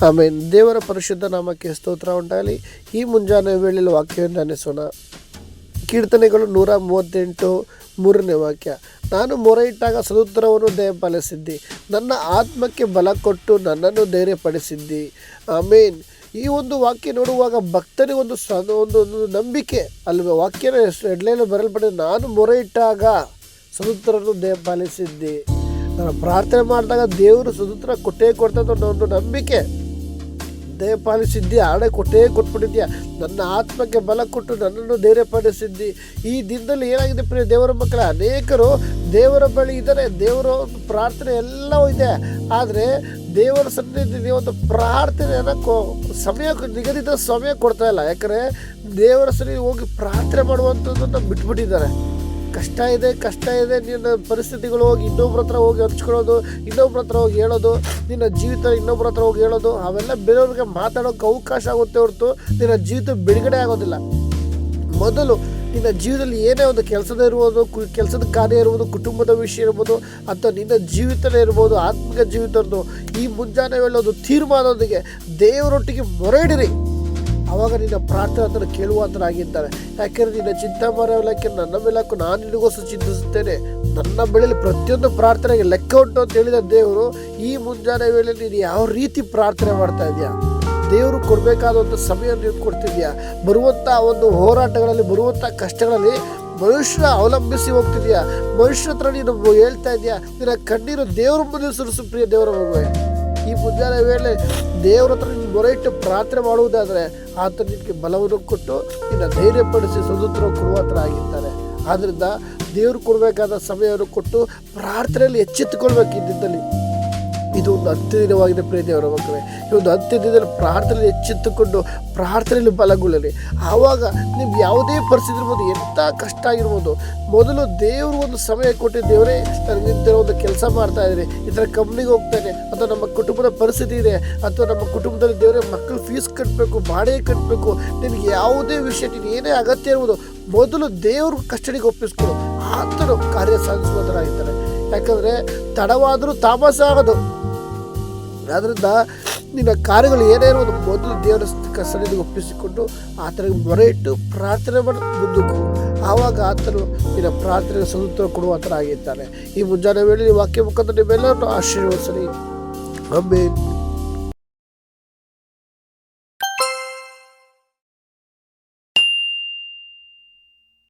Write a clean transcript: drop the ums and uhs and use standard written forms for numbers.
ಆಮೇಲೆ ದೇವರ ಪರಿಶುದ್ಧ ನಾಮಕ್ಕೆ ಸ್ತೋತ್ರ ಉಂಟಾಗಲಿ. ಈ ಮುಂಜಾನೆ ವೇಳೆಯಲ್ಲಿ ವಾಕ್ಯವನ್ನು ಧ್ಯಾನಿಸೋಣ. ಕೀರ್ತನೆಗಳು 138 3ನೇ ವಾಕ್ಯ. ನಾನು ಮೊರೆ ಇಟ್ಟಾಗ ಸದುತ್ತರವನ್ನು ದಯಪಾಲಿಸಿದ್ದಿ, ನನ್ನ ಆತ್ಮಕ್ಕೆ ಬಲ ಕೊಟ್ಟು ನನ್ನನ್ನು ಧೈರ್ಯಪಡಿಸಿದ್ದಿ. ಆಮೇನ್. ಈ ಒಂದು ವಾಕ್ಯ ನೋಡುವಾಗ ಭಕ್ತನಿಗೆ ಒಂದು ನಂಬಿಕೆ ಅಲ್ವೇ. ವಾಕ್ಯನ ಹೆಡ್ಲೈನ್ ಬರೆಯಲ್ಪಟ್ಟಿದೆ, ನಾನು ಮೊರೆ ಇಟ್ಟಾಗ ಸದುತ್ತರನ್ನು ದಯಪಾಲಿಸಿದ್ದಿ. ನಾನು ಪ್ರಾರ್ಥನೆ ಮಾಡಿದಾಗ ದೇವರು ಸದುತ್ತರ ಕೊಟ್ಟೇ ಕೊಡ್ತಂತ ಒಂದು ನಂಬಿಕೆ. ದಯಪಾಲಿಸಿದ್ದಿ, ಆಣೆ ಕೊಟ್ಬಿಟ್ಟಿದ್ಯಾ. ನನ್ನ ಆತ್ಮಕ್ಕೆ ಬಲ ಕೊಟ್ಟು ನನ್ನನ್ನು ಧೈರ್ಯಪಡಿಸಿದ್ದಿ. ಈ ದಿನದಲ್ಲಿ ಏನಾಗಿದೆ ಪ್ರಿಯ ದೇವರ ಮಕ್ಕಳೇ, ಅನೇಕರು ದೇವರ ಬಳಿ ಇದ್ದಾರೆ, ದೇವರ ಒಂದು ಪ್ರಾರ್ಥನೆ ಎಲ್ಲವೂ ಇದೆ. ಆದರೆ ದೇವರ ಸನ್ನಿಧಿ ಒಂದು ಪ್ರಾರ್ಥನೆಯನ್ನು ನಿಗದಿತ ಸಮಯ ಕೊಡ್ತಾ ಇಲ್ಲ. ಯಾಕಂದರೆ ದೇವರ ಸನ್ನಿಧಿ ಹೋಗಿ ಪ್ರಾರ್ಥನೆ ಮಾಡುವಂಥದ್ದನ್ನು ಬಿಟ್ಬಿಟ್ಟಿದ್ದಾರೆ. ಕಷ್ಟ ಇದೆ ನಿನ್ನ ಪರಿಸ್ಥಿತಿಗಳು ಹೋಗಿ ಇನ್ನೊಬ್ರ ಹತ್ರ ಹೋಗಿ ಹಂಚ್ಕೊಳ್ಳೋದು, ಇನ್ನೊಬ್ರ ಹತ್ರ ಹೋಗಿ ಹೇಳೋದು, ನಿನ್ನ ಜೀವಿತ ಇನ್ನೊಬ್ರ ಹತ್ರ ಹೋಗಿ ಹೇಳೋದು, ಅವೆಲ್ಲ ಬೇರೆಯವ್ರಿಗೆ ಮಾತಾಡೋಕ್ಕೆ ಅವಕಾಶ ಆಗುತ್ತೆ ಹೊರತು ನಿನ್ನ ಜೀವಿತ ಬಿಡುಗಡೆ ಆಗೋದಿಲ್ಲ. ಮೊದಲು ನಿನ್ನ ಜೀವಿತದಲ್ಲಿ ಏನೇ ಒಂದು ಕೆಲಸದ ಕಾರ್ಯ ಇರ್ಬೋದು, ಕುಟುಂಬದ ವಿಷಯ ಇರ್ಬೋದು, ಅಥವಾ ನಿನ್ನ ಜೀವಿತನೇ ಇರ್ಬೋದು, ಆತ್ಮಿಕ ಜೀವಿತದ್ದು ಈ ಮುಂಜಾನೆ ಹೇಳೋದು ತೀರ್ಮಾನದೊಂದಿಗೆ ದೇವರೊಟ್ಟಿಗೆ ಮೊರೆ ಇಡಿರಿ. ಆವಾಗ ನಿನ್ನ ಪ್ರಾರ್ಥನೆ ಅದನ್ನು ಕೇಳುವಂತರಾಗಿದ್ದಾರೆ. ಯಾಕೆಂದರೆ ನಿನ್ನ ಚಿಂತಾಮರಕ್ಕೆ ನನ್ನ ಮೇಲಕ್ಕೂ ನಾನು ನಿನಗೋಸ್ಕರ ಚಿಂತಿಸುತ್ತೇನೆ, ನನ್ನ ಬಳಿಯಲ್ಲಿ ಪ್ರತಿಯೊಂದು ಪ್ರಾರ್ಥನೆಗೆ ಲೆಕ್ಕ ಉಂಟು ಅಂತ ಹೇಳಿದ ದೇವರು ಈ ಮುಂಜಾನೆ ವೇಳೆ ನೀನು ಯಾವ ರೀತಿ ಪ್ರಾರ್ಥನೆ ಮಾಡ್ತಾ ಇದೆಯಾ? ದೇವರು ಕೊಡಬೇಕಾದಂಥ ಸಮಯ ನೀನು ಕೊಡ್ತಿದ್ಯಾ? ಬರುವಂಥ ಒಂದು ಹೋರಾಟಗಳಲ್ಲಿ, ಬರುವಂಥ ಕಷ್ಟಗಳಲ್ಲಿ ಮನುಷ್ಯರ ಅವಲಂಬಿಸಿ ಹೋಗ್ತಿದ್ಯಾ? ಮನುಷ್ಯರ ಹತ್ರ ನೀನು ಹೇಳ್ತಾ ಇದೆಯಾ? ನಿನ್ನ ಕಣ್ಣೀರು ದೇವರ ಮುಂದೆ ಸುರಿಸು ಪ್ರಿಯ ದೇವರ ಮಗುವೆ. ಈ ಮುಂಜಾನೆ ವೇಳೆ ದೇವರ ಹತ್ರ ನೀನು ಮೊರೆ ಇಟ್ಟು ಪ್ರಾರ್ಥನೆ ಮಾಡುವುದಾದರೆ ಆತ ನಿನಗೆ ಬಲವನ್ನು ಕೊಟ್ಟು ನಿನ್ನ ಧೈರ್ಯಪಡಿಸಿ ಸದುತ್ತರ ಕೊಡುವಂತರ ಆಗಿರ್ತಾರೆ. ಆದ್ದರಿಂದ ದೇವರು ಕೊಡಬೇಕಾದ ಸಮಯವನ್ನು ಕೊಟ್ಟು ಪ್ರಾರ್ಥನೆಯಲ್ಲಿ ಎಚ್ಚೆತ್ತುಕೊಳ್ಬೇಕು. ಈ ದಿನದಲ್ಲಿ ಇದು ಒಂದು ಅಂತ್ಯ ದಿನವಾಗಿದೆ ಪ್ರಿಯ ದೇವರ ಮಕ್ಕಳೇ. ಈ ಒಂದು ಅಂತ್ಯ ದಿನದಲ್ಲಿ ಪ್ರಾರ್ಥನೆಯಲ್ಲಿ ಎಚ್ಚೆತ್ತುಕೊಂಡು ಪ್ರಾರ್ಥನೆಯಲ್ಲಿ ಬಲಗೊಳ್ಳಲಿ. ಆವಾಗ ನಿಮ್ಗೆ ಯಾವುದೇ ಪರಿಸ್ಥಿತಿ ಇರ್ಬೋದು, ಎಂಥ ಕಷ್ಟ ಆಗಿರ್ಬೋದು, ಮೊದಲು ದೇವರು ಒಂದು ಸಮಯ ಕೊಟ್ಟು, ದೇವರೇ ನನಗೆ ಇಂಥ ಒಂದು ಕೆಲಸ ಮಾಡ್ತಾ ಇದ್ದೀನಿ, ಈ ಥರ ಕಂಪ್ನಿಗೆ ಹೋಗ್ತಾನೆ, ಅಥವಾ ನಮ್ಮ ಕುಟುಂಬದ ಪರಿಸ್ಥಿತಿ ಇದೆ, ಅಥವಾ ನಮ್ಮ ಕುಟುಂಬದಲ್ಲಿ ದೇವರೇ ಮಕ್ಕಳು ಫೀಸ್ ಕಟ್ಟಬೇಕು, ಬಾಡಿಗೆ ಕಟ್ಟಬೇಕು, ನಿನಗೆ ಯಾವುದೇ ವಿಷಯ ನೀನು ಏನೇ ಅಗತ್ಯ ಇರ್ಬೋದು, ಮೊದಲು ದೇವರು ಕಸ್ಟಡಿಗೆ ಒಪ್ಪಿಸ್ಕೊಡು. ಆತನು ಕಾರ್ಯ ಸಾಧಿಸುವಂತರಾಗಿರ್ತಾರೆ. ಯಾಕಂದರೆ ತಡವಾದರೂ ತಾಮಸ ಆಗೋದು. ಆದ್ದರಿಂದ ನಿನ್ನ ಕಾರ್ಯಗಳು ಏನೇ ಇರುವುದು ಮೊದಲು ದೇವರ ಸನ್ನಿಧಿಗೆ ಒಪ್ಪಿಸಿಕೊಂಡು ಆತನಿಗೆ ಮೊರೆ ಇಟ್ಟು ಪ್ರಾರ್ಥನೆ ಮಾಡಿ ಮುಂದಕ್ಕೂ. ಆವಾಗ ಆತನು ನಿನ್ನ ಪ್ರಾರ್ಥನೆಗೆ ಸದುತ್ತರ ಕೊಡುವಂತರಾಗಿರ್ತಾನೆ. ಈ ಮುಂಜಾನೆ ವೇಳೆ ವಾಕ್ಯ ಮುಖಾಂತರ ನಿಮ್ಮೆಲ್ಲರನ್ನು ಆಶೀರ್ವದಿಸಲಿ. ಆಮೆನ್.